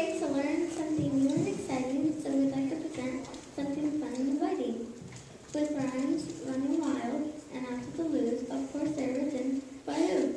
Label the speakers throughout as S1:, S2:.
S1: great to learn something new and exciting, so we'd like to present something fun and inviting. With rhymes running wild and after the lose, of course they're written by who?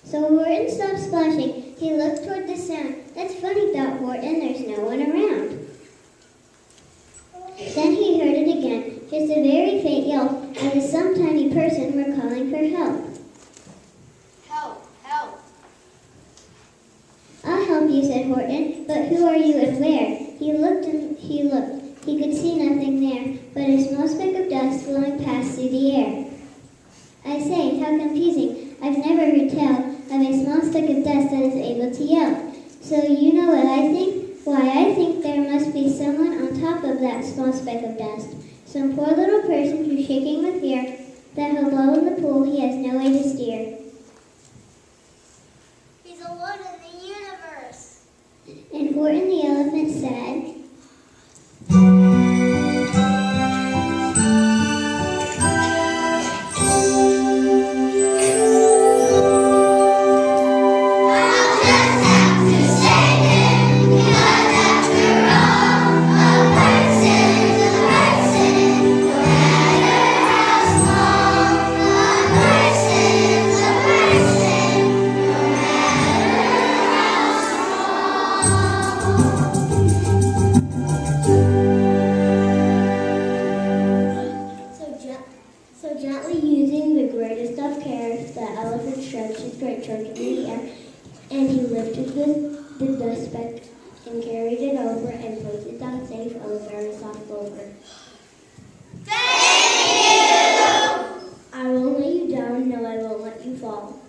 S2: So Horton stopped splashing. He looked toward the sound. That's funny, thought Horton. There's no one around. Then he heard it again, just a very faint yelp, as if some tiny person were calling for help.
S3: Help! Help!
S2: I'll help you, said Horton, but who are you and where? He looked and he looked. He could see nothing there, but a small speck of dust flowing past through the air. I say, how confusing. I've never heard tell of a small speck of dust that is able to yelp. So you know what I think? Why, I think there must be someone on top of that small speck of dust. Some poor little person who's shaking with fear that he'll blow in the pool he has no way to steer.
S3: He's alone in the universe.
S2: And Horton the elephant said, and he lifted the dust speck and carried it over and placed it down safe on a very soft boulder.
S3: Thank you!
S2: I won't let you down, no, I won't let you fall.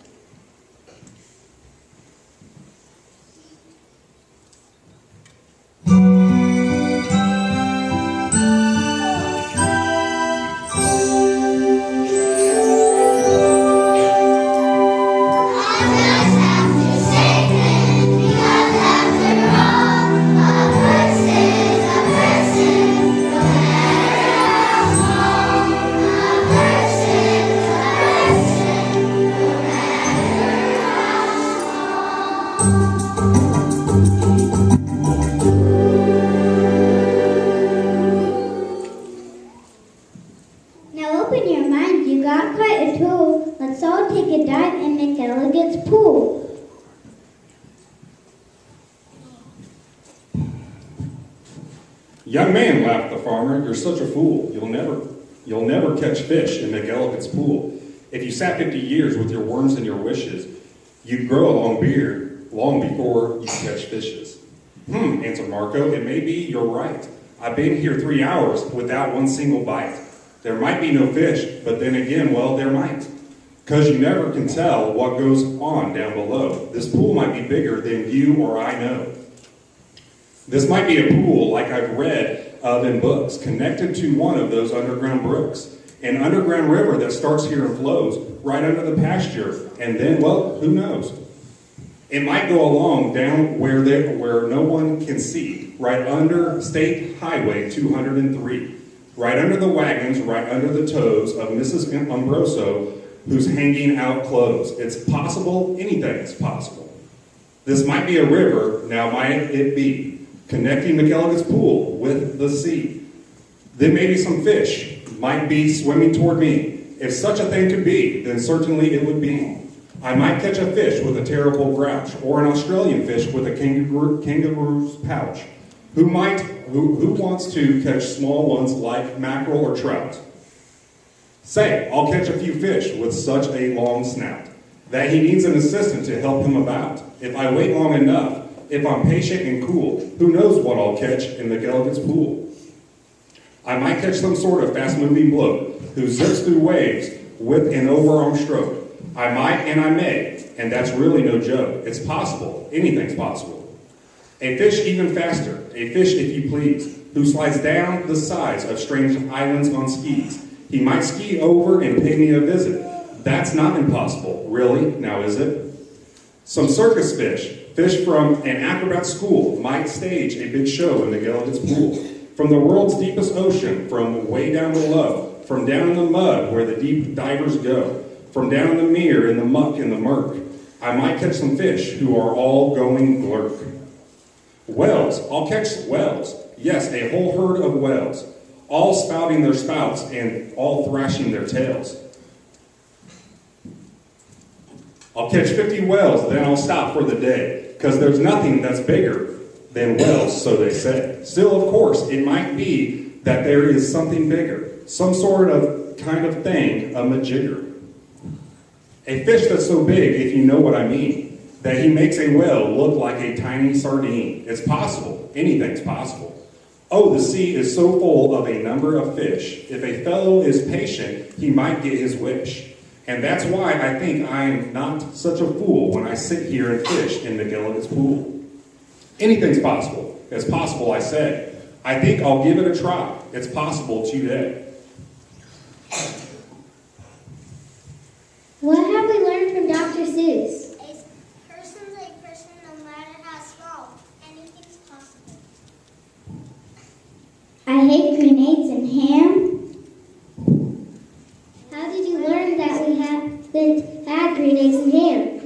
S4: Young man, laughed the farmer, you're such a fool. You'll never catch fish in McElligot's pool. If you sat 50 years with your worms and your wishes, you'd grow a long beard long before you catch fishes. Answered Marco, it may be you're right. I've been here 3 hours without one single bite. There might be no fish, but then again, well, there might. 'Cause you never can tell what goes on down below. This pool might be bigger than you or I know. This might be a pool like I've read of in books, connected to one of those underground brooks. An underground river that starts here and flows right under the pasture, and then, well, who knows? It might go along down where no one can see, right under State Highway 203, right under the wagons, right under the toes of Mrs. Umbroso, who's hanging out clothes. It's possible, anything is possible. This might be a river, now might it be, connecting McElligot's pool with the sea. Then maybe some fish might be swimming toward me. If such a thing could be, then certainly it would be. I might catch a fish with a terrible grouch, or an Australian fish with a kangaroo's pouch. Who wants to catch small ones like mackerel or trout? Say, I'll catch a few fish with such a long snout that he needs an assistant to help him about. If I wait long enough, if I'm patient and cool, who knows what I'll catch in McElligot's pool? I might catch some sort of fast-moving bloke who zips through waves with an overarm stroke. I might and I may, and that's really no joke. It's possible. Anything's possible. A fish even faster, a fish if you please, who slides down the sides of strange islands on skis. He might ski over and pay me a visit. That's not impossible, really, now is it? Some circus fish from an acrobat school, might stage a big show in McElligot's pool. From the world's deepest ocean, from way down below, from down in the mud where the deep divers go, from down in the mere, in the muck, in the murk, I might catch some fish who are all going glurk. Whales, I'll catch whales. Yes, a whole herd of whales, all spouting their spouts and all thrashing their tails. I'll catch 50 whales, then I'll stop for the day, because there's nothing that's bigger than whales, so they say. Still, of course, it might be that there is something bigger, some sort of kind of thing, a majigger. A fish that's so big, if you know what I mean, that he makes a whale look like a tiny sardine. It's possible. Anything's possible. Oh, the sea is so full of a number of fish. If a fellow is patient, he might get his wish. And that's why I think I am not such a fool when I sit here and fish in McElligot's pool. Anything's possible. It's possible, I say. I think I'll give it a try. It's possible today.
S2: What have we learned from Dr. Seuss?
S3: A person's a person no matter how small. Anything's possible.
S2: I hate grenades and ham. How did you learn that we had grenades and ham?